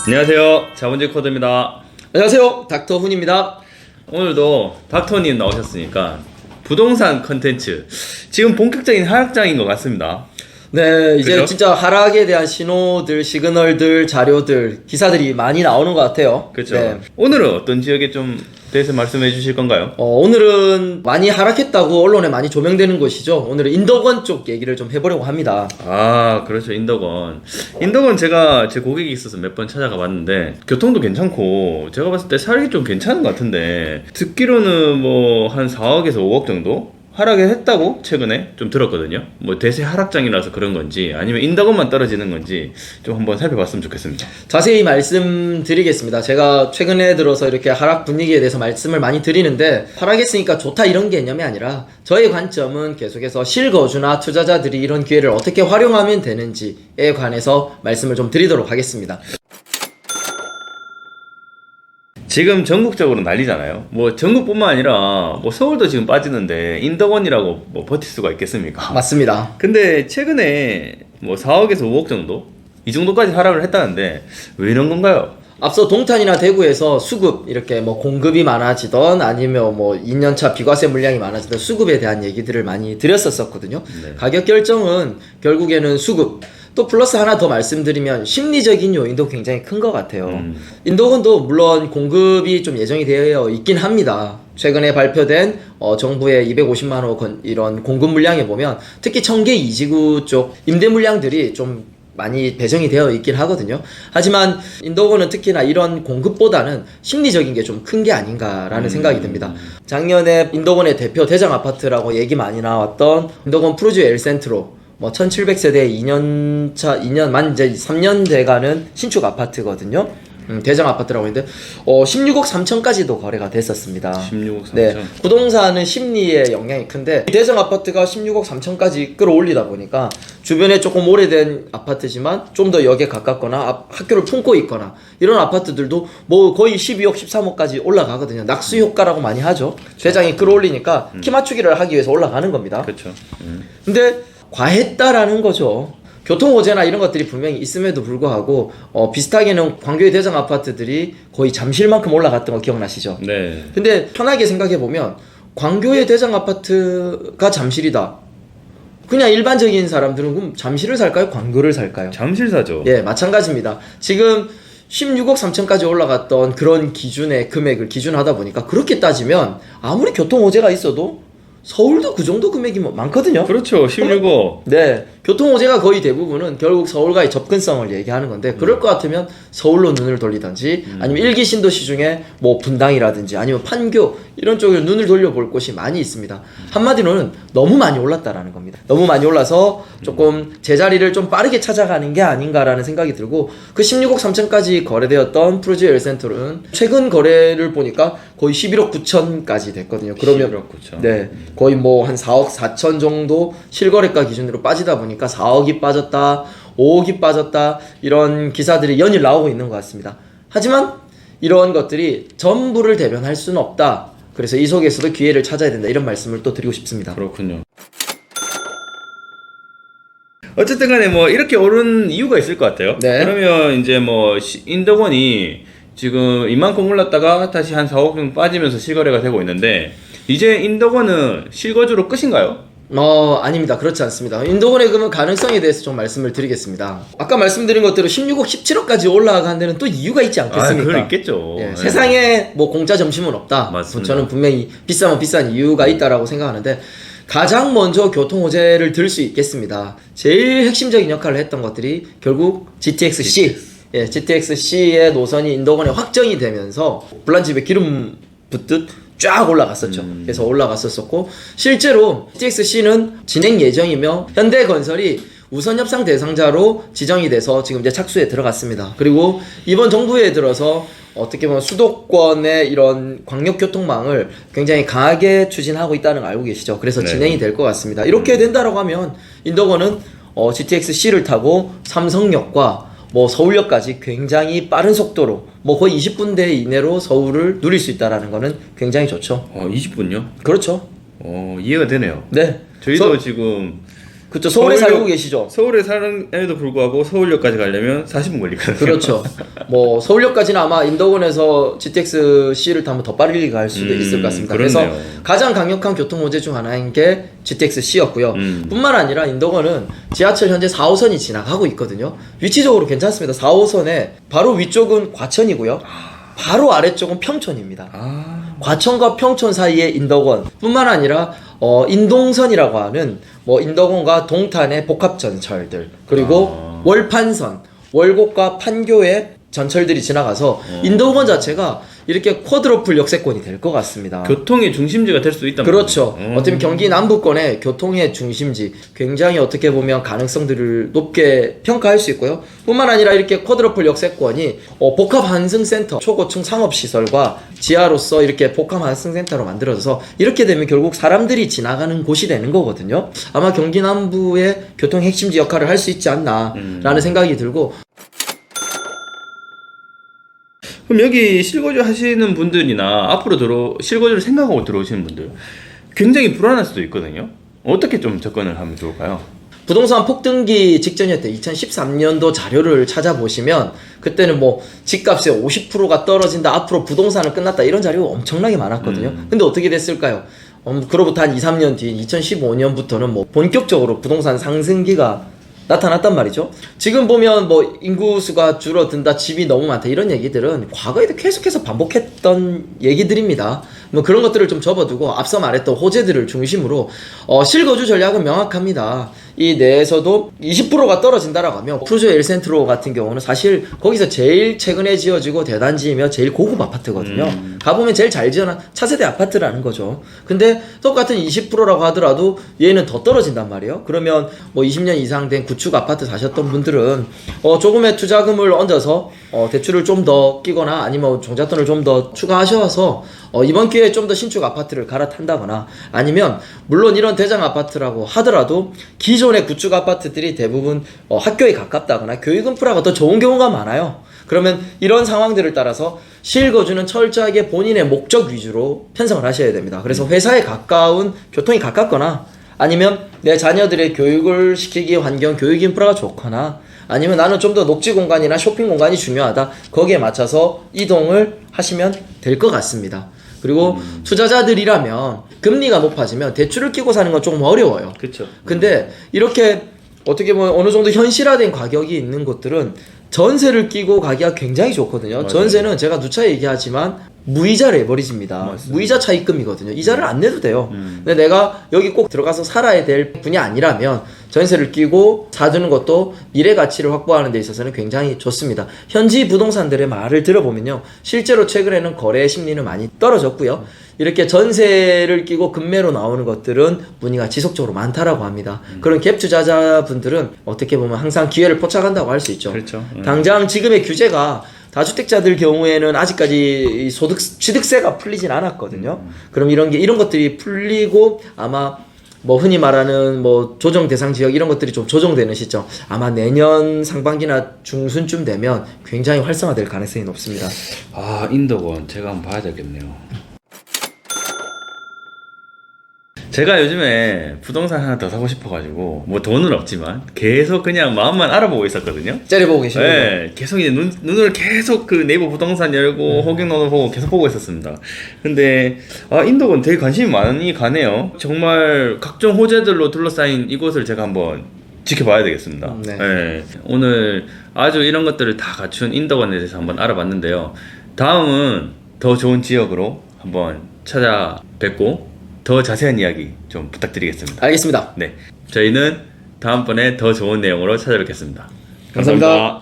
안녕하세요, 자본주의 코드입니다. 안녕하세요, 닥터 훈입니다. 오늘도 닥터님 나오셨으니까 부동산 컨텐츠 지금 본격적인 하락장인 것 같습니다. 네, 이제 그죠? 진짜 하락에 대한 신호들, 시그널들, 자료들, 기사들이 많이 나오는 것 같아요. 그렇죠. 네. 오늘은 어떤 지역에 좀 대해서 말씀해 주실 건가요? 오늘은 많이 하락했다고 언론에 많이 조명되는 곳이죠. 오늘은 인덕원 쪽 얘기를 좀 해보려고 합니다. 아, 그렇죠. 인덕원 제가 제 고객이 있어서 몇 번 찾아가 봤는데 교통도 괜찮고 제가 봤을 때 살기 좀 괜찮은 것 같은데 듣기로는 뭐 한 4억에서 5억 정도 하락을 했다고 최근에 좀 들었거든요. 뭐 대세 하락장이라서 그런 건지 아니면 인덕원만 떨어지는 건지 좀 한번 살펴봤으면 좋겠습니다. 자세히 말씀드리겠습니다. 제가 최근에 들어서 이렇게 하락 분위기에 대해서 말씀을 많이 드리는데 하락했으니까 좋다 이런 개념이 아니라 저의 관점은 계속해서 실거주나 투자자들이 이런 기회를 어떻게 활용하면 되는지에 관해서 말씀을 좀 드리도록 하겠습니다. 지금 전국적으로 난리잖아요. 뭐 전국뿐만 아니라 뭐 서울도 지금 빠지는데 인덕원이라고 뭐 버틸 수가 있겠습니까? 맞습니다. 근데 최근에 뭐 4억에서 5억 정도? 이 정도까지 하락을 했다는데 왜 이런 건가요? 앞서 동탄이나 대구에서 수급 이렇게 뭐 공급이 많아지던 아니면 뭐 2년차 비과세 물량이 많아지던 수급에 대한 얘기들을 많이 드렸었거든요. 네. 가격 결정은 결국에는 수급 또 플러스 하나 더 말씀드리면 심리적인 요인도 굉장히 큰 것 같아요. 인도군도 물론 공급이 좀 예정이 되어 있긴 합니다. 최근에 발표된 정부의 250만 원 이런 공급 물량에 보면 특히 청계 이지구 쪽 임대 물량들이 좀 많이 배정이 되어 있긴 하거든요. 하지만 인도군은 특히나 이런 공급보다는 심리적인 게 좀 큰 게 아닌가라는 생각이 듭니다. 작년에 인도군의 대표 대장 아파트라고 얘기 많이 나왔던 인도군 푸르주 엘센트로 뭐 1700세대 2년 만 이제 3년 돼가는 신축 아파트거든요. 대장 아파트라고 했는데 16억 3천까지도 거래가 됐었습니다. 16억 3천. 네, 부동산은 심리의 영향이 큰데 대장 아파트가 16억 3천까지 끌어올리다 보니까 주변에 조금 오래된 아파트지만 좀 더 역에 가깝거나 학교를 품고 있거나 이런 아파트들도 뭐 거의 12억 13억까지 올라가거든요. 낙수 효과라고 많이 하죠. 대장이 끌어올리니까 키 맞추기를 하기 위해서 올라가는 겁니다. 그렇죠. 근데 과했다라는 거죠. 교통호재나 이런 것들이 분명히 있음에도 불구하고 비슷하게는 광교의 대장 아파트들이 거의 잠실만큼 올라갔던 거 기억나시죠? 네. 근데 편하게 생각해보면 광교의 대장 아파트가 잠실이다. 그냥 일반적인 사람들은 그럼 잠실을 살까요? 광교를 살까요? 잠실 사죠. 예, 마찬가지입니다. 지금 16억 3천까지 올라갔던 그런 기준의 금액을 기준하다 보니까 그렇게 따지면 아무리 교통호재가 있어도 서울도 그 정도 금액이 많거든요. 그렇죠. 16억. 네, 교통호재가 거의 대부분은 결국 서울과의 접근성을 얘기하는 건데 그럴 것 같으면 서울로 눈을 돌리든지 아니면 일기 신도시 중에 뭐 분당이라든지 아니면 판교 이런 쪽으로 눈을 돌려볼 곳이 많이 있습니다. 한마디로는 너무 많이 올랐다라는 겁니다. 너무 많이 올라서 조금 제자리를 좀 빠르게 찾아가는 게 아닌가라는 생각이 들고 그 16억 3천까지 거래되었던 푸르지 엘센터는 최근 거래를 보니까 거의 11억 9천까지 됐거든요. 그러면 11억 9천. 네, 거의 뭐 한 4억 4천 정도 실거래가 기준으로 빠지다 보니까 4억이 빠졌다, 5억이 빠졌다 이런 기사들이 연일 나오고 있는 것 같습니다. 하지만 이런 것들이 전부를 대변할 수는 없다. 그래서 이 속에서도 기회를 찾아야 된다 이런 말씀을 또 드리고 싶습니다. 그렇군요. 어쨌든 간에 뭐 이렇게 오른 이유가 있을 것 같아요. 네. 그러면 이제 뭐 인덕원이 지금 이만큼 올랐다가 다시 한 4억 정도 빠지면서 실거래가 되고 있는데 이제 인덕원은 실거주로 끝인가요? 아닙니다. 그렇지 않습니다. 인도군의 그러면 가능성에 대해서 좀 말씀을 드리겠습니다. 아까 말씀드린 것대로 16억, 17억까지 올라간 데는 또 이유가 있지 않겠습니까? 그건 있겠죠. 예, 네. 세상에 뭐 공짜 점심은 없다. 맞습니다. 저는 분명히 비싸면 비싼 이유가 있다라고 생각하는데 가장 먼저 교통호재를 들 수 있겠습니다. 제일 핵심적인 역할을 했던 것들이 결국 GTX-C. 예, GTX-C의 노선이 인도군에 확정이 되면서 불난집에 기름 붓듯 쫙 올라갔었죠. 그래서 올라갔었고 실제로 GTX-C는 진행 예정이며 현대건설이 우선 협상 대상자로 지정이 돼서 지금 이제 착수에 들어갔습니다. 그리고 이번 정부에 들어서 어떻게 보면 수도권의 이런 광역교통망을 굉장히 강하게 추진하고 있다는 걸 알고 계시죠. 그래서 네. 진행이 될 것 같습니다. 이렇게 된다라고 하면 인덕원은 GTX-C를 타고 삼성역과 뭐 서울역까지 굉장히 빠른 속도로 뭐 거의 20분대 이내로 서울을 누릴 수 있다라는 거는 굉장히 좋죠. 20분요? 그렇죠. 이해가 되네요. 네. 저희도 지금 그쵸. 서울에 서울역- 살고 계시죠? 서울에 사는에도 불구하고 서울역까지 가려면 40분 걸리거든요. 그렇죠. 뭐 서울역까지는 아마 인덕원에서 GTX C를 타면 더 빨리 갈 수도 있을 것 같습니다. 그래서 그렇네요. 가장 강력한 교통 호재 중 하나인 게 GTX C였고요. 뿐만 아니라 인덕원은 지하철 현재 4호선이 지나가고 있거든요. 위치적으로 괜찮습니다. 4호선에 바로 위쪽은 과천이고요. 바로 아래쪽은 평촌입니다. 아, 과천과 평촌 사이에 인덕원 뿐만 아니라 인동선이라고 하는 뭐 인덕원과 동탄의 복합 전철들 그리고 월판선 월곡과 판교의 전철들이 지나가서 인덕원 자체가 이렇게 쿼드로플 역세권이 될 것 같습니다. 교통의 중심지가 될 수 있다. 그렇죠. 어쩌면 경기 남부권의 교통의 중심지 굉장히 어떻게 보면 가능성들을 높게 평가할 수 있고요. 뿐만 아니라 이렇게 쿼드로플 역세권이 복합 환승센터 초고층 상업시설과 지하로서 이렇게 복합 환승센터로 만들어져서 이렇게 되면 결국 사람들이 지나가는 곳이 되는 거거든요. 아마 경기 남부의 교통 핵심지 역할을 할 수 있지 않나라는 생각이 들고 그럼 여기 실거주 하시는 분들이나 앞으로 실거주를 생각하고 들어오시는 분들 굉장히 불안할 수도 있거든요. 어떻게 좀 접근을 하면 좋을까요? 부동산 폭등기 직전이었대 2013년도 자료를 찾아보시면 그때는 뭐 집값의 50%가 떨어진다 앞으로 부동산은 끝났다 이런 자료가 엄청나게 많았거든요. 근데 어떻게 됐을까요? 그로부터 한 2, 3년 뒤인 2015년부터는 뭐 본격적으로 부동산 상승기가 나타났단 말이죠. 지금 보면 뭐 인구수가 줄어든다, 집이 너무 많다 이런 얘기들은 과거에도 계속해서 반복했던 얘기들입니다. 뭐 그런 것들을 좀 접어두고 앞서 말했던 호재들을 중심으로 실거주 전략은 명확합니다. 이 내에서도 20%가 떨어진다라고 하면 프루조 엘센트로 같은 경우는 사실 거기서 제일 최근에 지어지고 대단지이며 제일 고급 아파트거든요. 가보면 제일 잘 지어놓은 차세대 아파트라는 거죠. 근데 똑같은 20%라고 하더라도 얘는 더 떨어진단 말이에요. 그러면 뭐 20년 이상 된 구축 아파트 사셨던 분들은 조금의 투자금을 얹어서 대출을 좀 더 끼거나 아니면 종잣돈을 좀 더 추가하셔서 이번 기회에 좀 더 신축 아파트를 갈아탄다거나 아니면 물론 이런 대장 아파트라고 하더라도 기존의 구축 아파트들이 대부분 학교에 가깝다거나 교육 인프라가 더 좋은 경우가 많아요. 그러면 이런 상황들을 따라서 실거주는 철저하게 본인의 목적 위주로 편성을 하셔야 됩니다. 그래서 회사에 가까운 교통이 가깝거나 아니면 내 자녀들의 교육을 시키기 환경 교육 인프라가 좋거나 아니면 나는 좀 더 녹지 공간이나 쇼핑 공간이 중요하다. 거기에 맞춰서 이동을 하시면 될 것 같습니다. 그리고 투자자들이라면 금리가 높아지면 대출을 끼고 사는 건 조금 어려워요. 그렇죠. 근데 이렇게 어떻게 보면 어느 정도 현실화된 가격이 있는 곳들은 전세를 끼고 가기가 굉장히 좋거든요. 맞아요. 전세는 제가 누차 얘기하지만 무이자 레버리지입니다. 맞습니다. 무이자 차입금이거든요. 이자를 안 내도 돼요. 근데 내가 여기 꼭 들어가서 살아야 될 분이 아니라면 전세를 끼고 사두는 것도 미래 가치를 확보하는 데 있어서는 굉장히 좋습니다. 현지 부동산들의 말을 들어보면요. 실제로 최근에는 거래 심리는 많이 떨어졌고요. 이렇게 전세를 끼고 급매로 나오는 것들은 문의가 지속적으로 많다라고 합니다. 그런 갭 투자자분들은 어떻게 보면 항상 기회를 포착한다고 할 수 있죠. 그렇죠. 당장 지금의 규제가 다주택자들 경우에는 아직까지 취득세가 풀리진 않았거든요. 그럼 이런 것들이 풀리고 아마 뭐 흔히 말하는 뭐 조정 대상 지역 이런 것들이 좀 조정되는 시점 아마 내년 상반기나 중순쯤 되면 굉장히 활성화될 가능성이 높습니다. 아, 인덕원 제가 한번 봐야 되겠네요. 제가 요즘에 부동산 하나 더 사고 싶어가지고 뭐 돈은 없지만 계속 그냥 마음만 알아보고 있었거든요. 째려보고 계시는 거예요? 네, 계속 이제 눈을 계속 그 네이버 부동산 열고 호갱노도 보고 계속 보고 있었습니다. 근데 인덕원 되게 관심이 많이 가네요. 정말 각종 호재들로 둘러싸인 이곳을 제가 한번 지켜봐야 되겠습니다. 네. 네, 오늘 아주 이런 것들을 다 갖춘 인덕원에 대해서 한번 알아봤는데요. 다음은 더 좋은 지역으로 한번 찾아뵙고 더 자세한 이야기 좀 부탁드리겠습니다. 알겠습니다. 네, 저희는 다음번에 더 좋은 내용으로 찾아뵙겠습니다. 감사합니다.